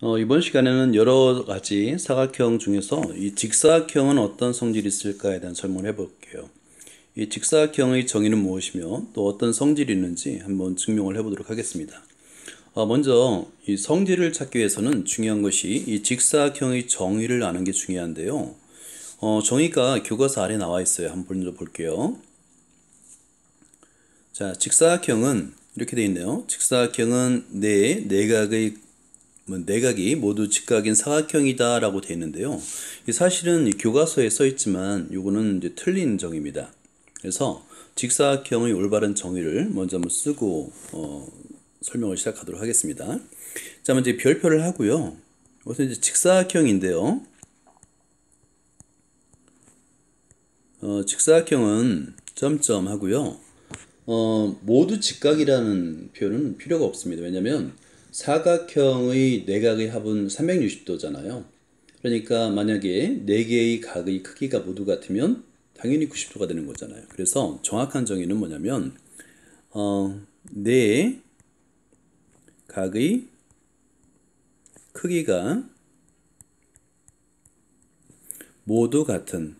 이번 시간에는 여러 가지 사각형 중에서 이 직사각형은 어떤 성질이 있을까에 대한 설명을 해볼게요. 이 직사각형의 정의는 무엇이며 또 어떤 성질이 있는지 한번 증명을 해보도록 하겠습니다. 먼저 이 성질을 찾기 위해서는 중요한 것이 이 직사각형의 정의를 아는 게 중요한데요. 정의가 교과서 아래 나와 있어요. 한번 먼저 볼게요. 자, 직사각형은 이렇게 되어 있네요. 직사각형은 네 내각의 내각이 모두 직각인 사각형이다 라고 되어 있는데요. 사실은 이 교과서에 써 있지만 요거는 이제 틀린 정의입니다. 그래서 직사각형의 올바른 정의를 먼저 한번 쓰고 설명을 시작하도록 하겠습니다. 자, 먼저 별표를 하고요. 우선 이제 직사각형인데요. 직사각형은 점점 하고요. 모두 직각이라는 표현은 필요가 없습니다. 왜냐면 사각형의 내각의 합은 360도잖아요. 그러니까 만약에 4개의 각의 크기가 모두 같으면 당연히 90도가 되는 거잖아요. 그래서 정확한 정의는 뭐냐면 네 각의 크기가 모두 같은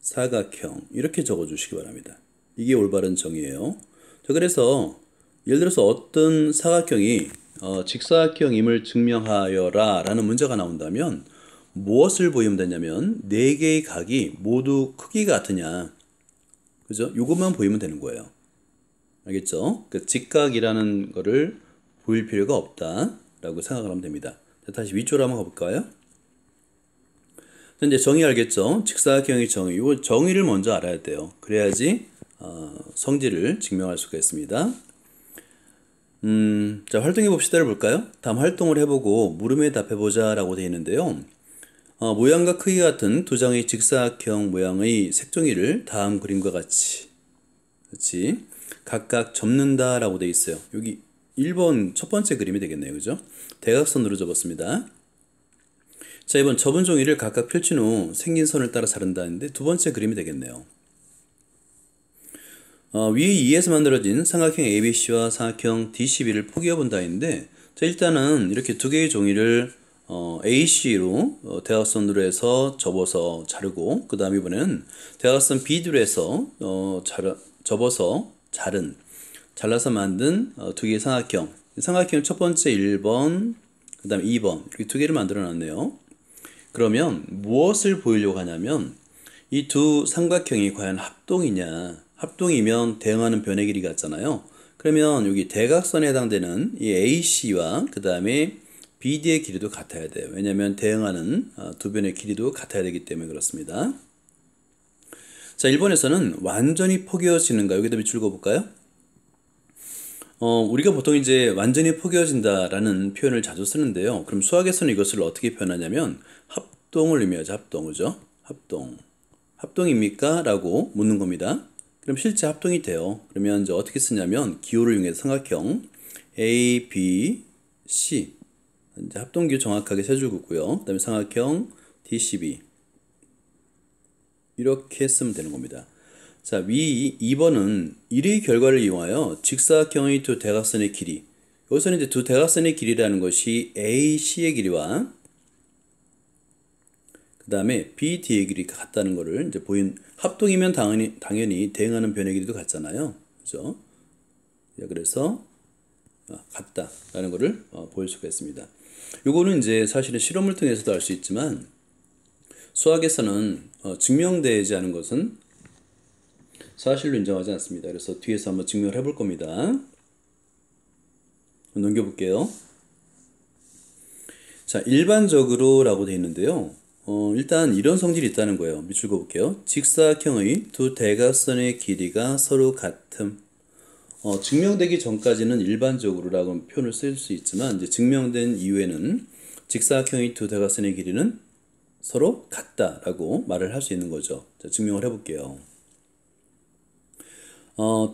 사각형 이렇게 적어 주시기 바랍니다. 이게 올바른 정의예요. 자, 그래서 예를 들어서 어떤 사각형이 직사각형임을 증명하여라 라는 문제가 나온다면 무엇을 보이면 되냐면 4개의 각이 모두 크기가 같으냐, 그죠? 이것만 보이면 되는 거예요. 알겠죠? 그 직각이라는 거를 보일 필요가 없다 라고 생각을 하면 됩니다. 자, 다시 위쪽으로 한번 가볼까요? 이제 정의 알겠죠? 직사각형의 정의. 이 정의를 먼저 알아야 돼요. 그래야지 성질을 증명할 수가 있습니다. 자, 활동해 봅시다를 볼까요? 다음 활동을 해보고 물음에 답해보자 라고 되어 있는데요. 모양과 크기 같은 두 장의 직사각형 모양의 색종이를 다음 그림과 같이 각각 접는다 라고 되어 있어요. 여기 1번 첫 번째 그림이 되겠네요. 그죠? 대각선으로 접었습니다. 자, 이번 접은 종이를 각각 펼친 후 생긴 선을 따라 자른다는데 두 번째 그림이 되겠네요. 위 2에서 만들어진 삼각형 ABC와 삼각형 DCB를 포개어 본다 했는데, 자, 일단은 이렇게 두 개의 종이를 AC로 대각선으로 해서 접어서 자르고, 그 다음 이번에는 대각선 BD로 해서 접어서 잘라서 만든 두 개의 삼각형. 삼각형 첫 번째 1번, 그 다음 2번 이렇게 두 개를 만들어 놨네요. 그러면 무엇을 보이려고 하냐면 이 두 삼각형이 과연 합동이냐, 합동이면 대응하는 변의 길이 같잖아요. 그러면 여기 대각선에 해당되는 이 AC와 그 다음에 BD의 길이도 같아야 돼요. 왜냐하면 대응하는 두 변의 길이도 같아야 되기 때문에 그렇습니다. 자, 1번에서는 완전히 포개어지는가, 여기다 밑줄 그어볼까요? 우리가 보통 이제 완전히 포개어진다라는 표현을 자주 쓰는데요. 그럼 수학에서는 이것을 어떻게 표현하냐면 합동을 의미하죠. 합동, 그죠? 합동입니까? 라고 묻는 겁니다. 그럼 실제 합동이 돼요. 그러면 이제 어떻게 쓰냐면 기호를 이용해서 삼각형 A, B, C 이제 합동기호 정확하게 세 줄 긋고요. 그 다음에 삼각형 DCB 이렇게 쓰면 되는 겁니다. 자, 위 2번은 1의 결과를 이용하여 직사각형의 두 대각선의 길이, 여기서는 이제 두 대각선의 길이라는 것이 AC의 길이와 그 다음에 BD의 길이가 같다는 것을 이제 합동이면 당연히 대응하는 변의 길이도 같잖아요. 그죠? 그래서 같다라는 것을 보일 수가 있습니다. 요거는 이제 사실은 실험을 통해서도 알 수 있지만 수학에서는 증명되지 않은 것은 사실로 인정하지 않습니다. 그래서 뒤에서 한번 증명을 해볼 겁니다. 넘겨볼게요. 자, 일반적으로 라고 되어 있는데요. 일단 이런 성질이 있다는 거예요. 밑줄 그어볼게요. 직사각형의 두 대각선의 길이가 서로 같음. 증명되기 전까지는 일반적으로 라고 표현을 쓸 수 있지만 이제 증명된 이후에는 직사각형의 두 대각선의 길이는 서로 같다라고 말을 할 수 있는 거죠. 자, 증명을 해볼게요.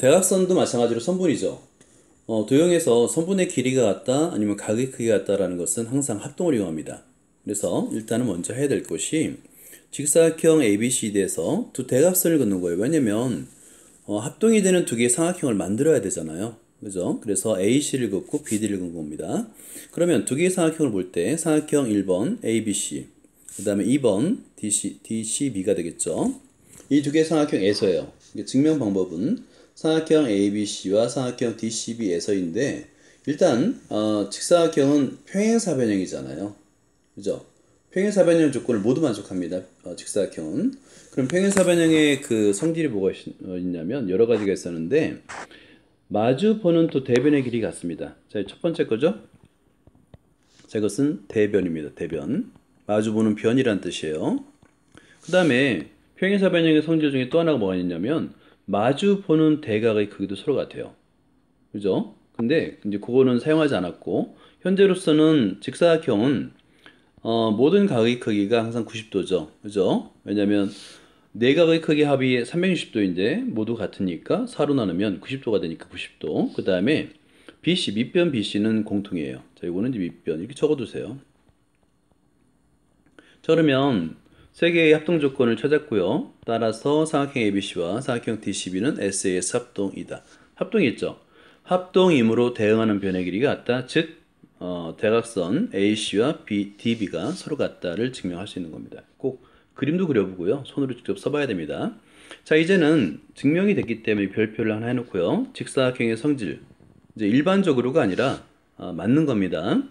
대각선도 마찬가지로 선분이죠. 도형에서 선분의 길이가 같다 아니면 각의 크기가 같다라는 것은 항상 합동을 이용합니다. 그래서 일단은 먼저 해야 될 것이 직사각형 ABCD에서 두 대각선을 긋는 거예요. 왜냐면 합동이 되는 두 개의 삼각형을 만들어야 되잖아요. 그죠? 그래서 AC를 긋고 BD를 긋은 겁니다. 그러면 두 개의 삼각형을 볼 때 삼각형 1번 ABC, 그 다음에 2번 DCB가 되겠죠. 이 두 개의 삼각형에서예요. 증명 방법은 삼각형 ABC와 삼각형 DCB에서인데 일단 직사각형은 평행사변형이잖아요. 그죠? 평행사변형 조건을 모두 만족합니다. 직사각형은. 그럼 평행사변형의 그 성질이 뭐가 있냐면 여러 가지가 있었는데 마주 보는 또 대변의 길이 같습니다. 자, 첫 번째 거죠. 자, 이것은 대변입니다. 대변. 마주 보는 변이란 뜻이에요. 그 다음에 평행사변형의 성질 중에 또 하나가 뭐가 있냐면 마주 보는 대각의 크기도 서로 같아요. 그죠? 근데 이제 그거는 사용하지 않았고 현재로서는 직사각형은 모든 각의 크기가 항상 90도죠. 그죠? 왜냐면 네 각의 크기 합이 360도인데 모두 같으니까 4로 나누면 90도가 되니까 90도. 그 다음에 BC, 밑변 BC는 공통이에요. 자, 이거는 이제 밑변 이렇게 적어두세요. 자, 그러면 세 개의 합동 조건을 찾았고요. 따라서 삼각형 ABC와 삼각형 DCB는 SAS 합동이다. 합동이 있죠. 합동이므로 대응하는 변의 길이가 같다. 즉 대각선 AC와 DB가 서로 같다를 증명할 수 있는 겁니다. 꼭 그림도 그려보고요. 손으로 직접 써봐야 됩니다. 자, 이제는 증명이 됐기 때문에 별표를 하나 해놓고요. 직사각형의 성질, 이제 일반적으로가 아니라 맞는 겁니다.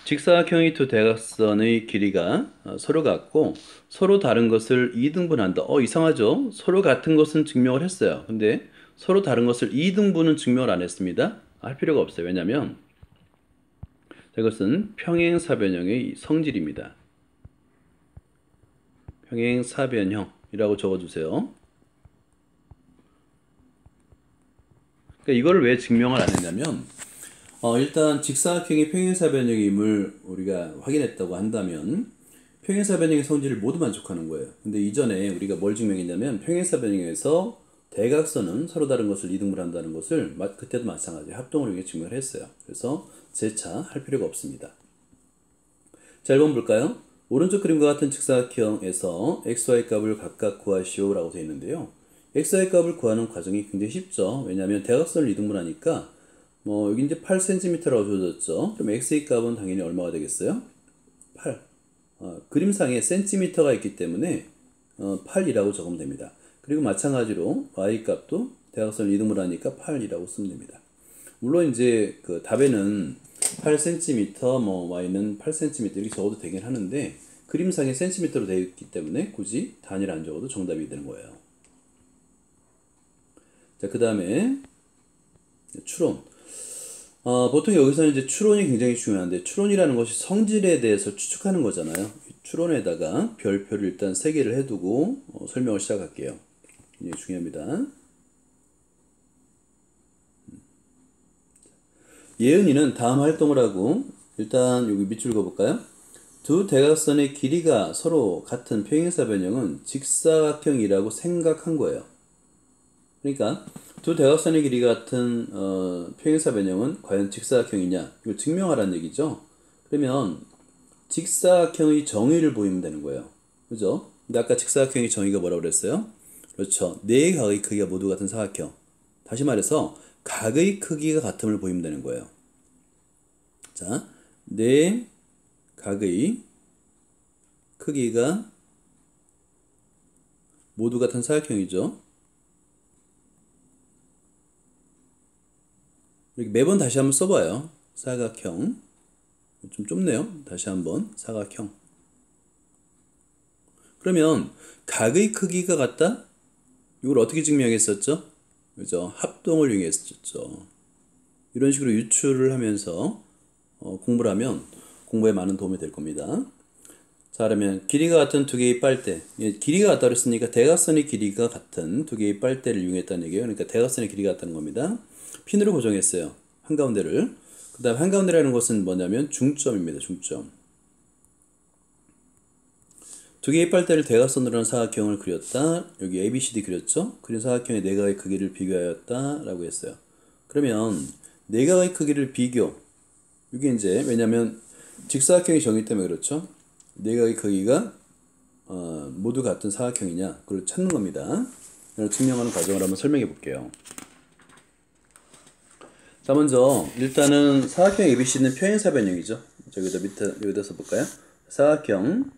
직사각형의 두 대각선의 길이가 서로 같고 서로 다른 것을 2등분한다. 이상하죠? 서로 같은 것은 증명을 했어요. 근데 서로 다른 것을 2등분은 증명을 안 했습니다. 할 필요가 없어요. 왜냐하면 이것은 평행사변형의 성질입니다. 평행사변형이라고 적어주세요. 그러니까 이걸 왜 증명을 안 했냐면 일단 직사각형이 평행사변형임을 우리가 확인했다고 한다면 평행사변형의 성질을 모두 만족하는 거예요. 근데 이전에 우리가 뭘 증명했냐면 평행사변형에서 대각선은 서로 다른 것을 이등분한다는 것을 그때도 마찬가지 합동을 위해 증명을 했어요. 그래서 재차 할 필요가 없습니다. 자, 1번 볼까요? 오른쪽 그림과 같은 직사각형에서 xy 값을 각각 구하시오 라고 되어 있는데요. xy 값을 구하는 과정이 굉장히 쉽죠. 왜냐하면 대각선을 이등분하니까 여기 이제 8cm라고 주어졌죠. 그럼 x의 값은 당연히 얼마가 되겠어요? 8. 그림상에 cm가 있기 때문에 8이라고 적으면 됩니다. 그리고 마찬가지로 y 값도 대각선을 이등분하니까 8이라고 쓰면 됩니다. 물론 이제 그 답에는 8cm, y는 8cm 이렇게 적어도 되긴 하는데 그림상에 cm로 되어 있기 때문에 굳이 단위를 안 적어도 정답이 되는 거예요. 자, 그 다음에 추론. 보통 여기서는 이제 추론이 굉장히 중요한데 추론이라는 것이 성질에 대해서 추측하는 거잖아요. 추론에다가 별표를 일단 3개를 해두고 설명을 시작할게요. 굉장히 중요합니다. 예은이는 다음 활동을 하고 일단 여기 밑줄 그어볼까요? 두 대각선의 길이가 서로 같은 평행사변형은 직사각형이라고 생각한 거예요. 그러니까 두 대각선의 길이가 같은 평행사변형은 과연 직사각형이냐 이걸 증명하라는 얘기죠. 그러면 직사각형의 정의를 보이면 되는 거예요. 그죠? 근데 아까 직사각형의 정의가 뭐라고 그랬어요? 그렇죠. 네 각의 크기가 모두 같은 사각형. 다시 말해서 각의 크기가 같음을 보이면 되는 거예요. 자, 네 각의 크기가 모두 같은 사각형이죠. 이렇게 매번 다시 한번 써봐요. 사각형. 좀 좁네요. 다시 한번 사각형. 그러면 각의 크기가 같다? 이걸 어떻게 증명했었죠? 그죠? 합동을 이용했었죠. 이런 식으로 유추를 하면서 공부를 하면 공부에 많은 도움이 될 겁니다. 자, 그러면 길이가 같은 두 개의 빨대. 길이가 같다고 했으니까 대각선의 길이가 같은 두 개의 빨대를 이용했다는 얘기예요. 그러니까 대각선의 길이가 같다는 겁니다. 핀으로 고정했어요. 한가운데를. 그 다음 한가운데라는 것은 뭐냐면 중점입니다. 중점. 두 개의 빨대를 대각선으로 한 사각형을 그렸다. 여기 ABCD 그렸죠? 그린 사각형의 네 각의 크기를 비교하였다 라고 했어요. 그러면 네 각의 크기를 비교. 이게 이제 왜냐면 직사각형의 정의 때문에 그렇죠? 네 각의 크기가 모두 같은 사각형이냐 그걸 찾는 겁니다. 이걸 증명하는 과정을 한번 설명해 볼게요. 자, 먼저 일단은 사각형 ABC는 평행사변형이죠. 자, 여기다 밑에 여기다 써볼까요? 사각형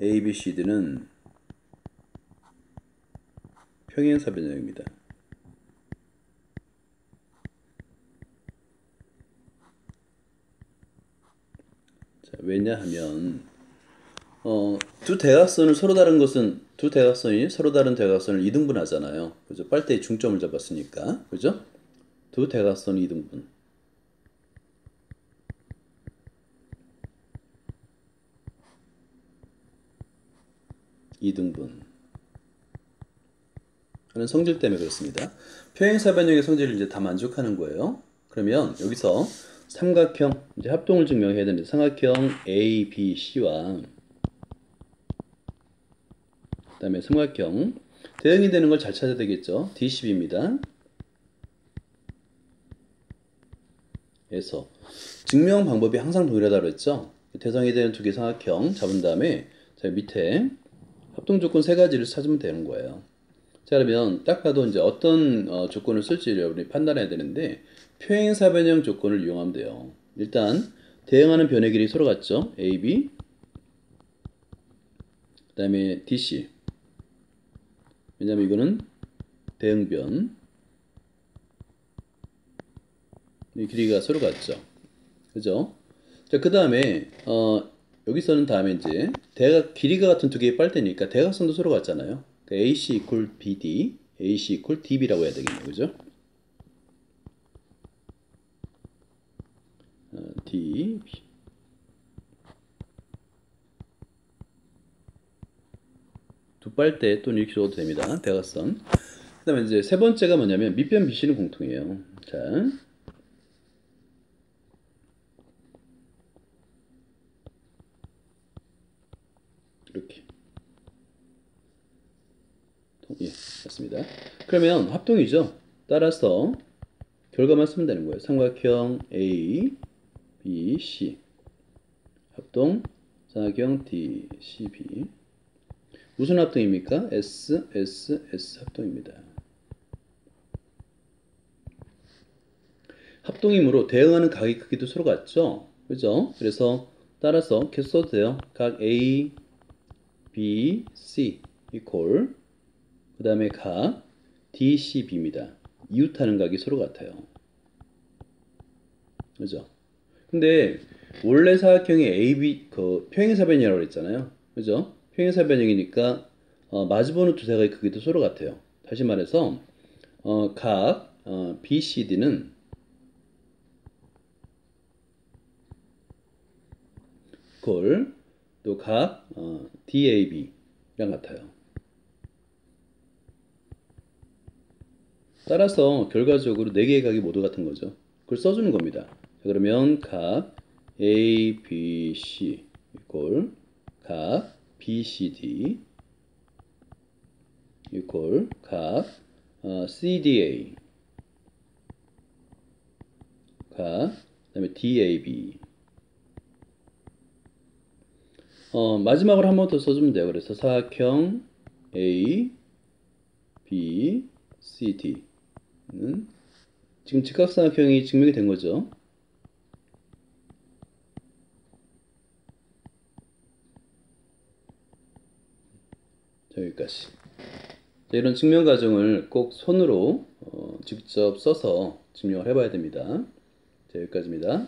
ABCD는 평행사변형입니다. 자, 왜냐하면 두 대각선을 서로 다른 것은 두 대각선이 서로 다른 대각선을 이등분하잖아요. 그죠? 빨대의 중점을 잡았으니까. 그죠? 두 대각선 이등분. 이등분 하는 성질 때문에 그렇습니다. 평행사변형의 성질을 이제 다 만족하는 거예요. 그러면 여기서 삼각형 이제 합동을 증명해야 되는데 삼각형 ABC와 그다음에 삼각형 대응이 되는 걸 잘 찾아야 되겠죠. D12입니다. 에서 증명 방법이 항상 동일하다고 그랬죠. 대상이 되는 두 개 삼각형 잡은 다음에 자 밑에 합동 조건 세 가지를 찾으면 되는 거예요. 자 그러면 딱 봐도 이제 어떤 조건을 쓸지를 여러분이 판단해야 되는데 평행사변형 조건을 이용하면 돼요. 일단 대응하는 변의 길이 서로 같죠. AB 그 다음에 DC 왜냐면 이거는 대응변 이 길이가 서로 같죠. 그죠? 자, 그 다음에, 여기서는 다음에 이제, 길이가 같은 두 개의 빨대니까 대각선도 서로 같잖아요. 그러니까 AC equal BD, AC equal DB라고 해야 되겠네요. 그죠? DB. 두 빨대 또는 이렇게 줘도 됩니다. 대각선. 그 다음에 이제 세 번째가 뭐냐면, 밑변 BC는 공통이에요. 자. 이렇게. 예, 맞습니다. 그러면 합동이죠. 따라서 결과만 쓰면 되는 거예요. 삼각형 A, B, C 합동 삼각형 D, C, B 무슨 합동입니까? S, S, S 합동입니다. 합동이므로 대응하는 각의 크기도 서로 같죠? 그죠? 그래서 따라서 계속 써도 돼요. 각 A, B, C equal 그 다음에 각 D, C, B입니다. 이웃하는 각이 서로 같아요. 그죠? 근데 원래 사각형이 AB 그 평행사변이라고 그랬잖아요. 그죠? 평행사변형이니까 마주보는 두 사각의 크기도 서로 같아요. 다시 말해서 각 BCD는 꼴 또 각 DAB랑 같아요. 따라서 결과적으로 네 개의 각이 모두 같은 거죠. 그걸 써주는 겁니다. 자, 그러면 각 ABC 이꼴 각 BCD 이꼴 각 CDA 각 그다음에 DAB 마지막으로 한 번 더 써주면 돼요. 그래서 사각형 A, B, C, D는 지금 직각삼각형이 증명이 된 거죠. 자, 여기까지. 자, 이런 증명 과정을 꼭 손으로 직접 써서 증명을 해봐야 됩니다. 자, 여기까지입니다.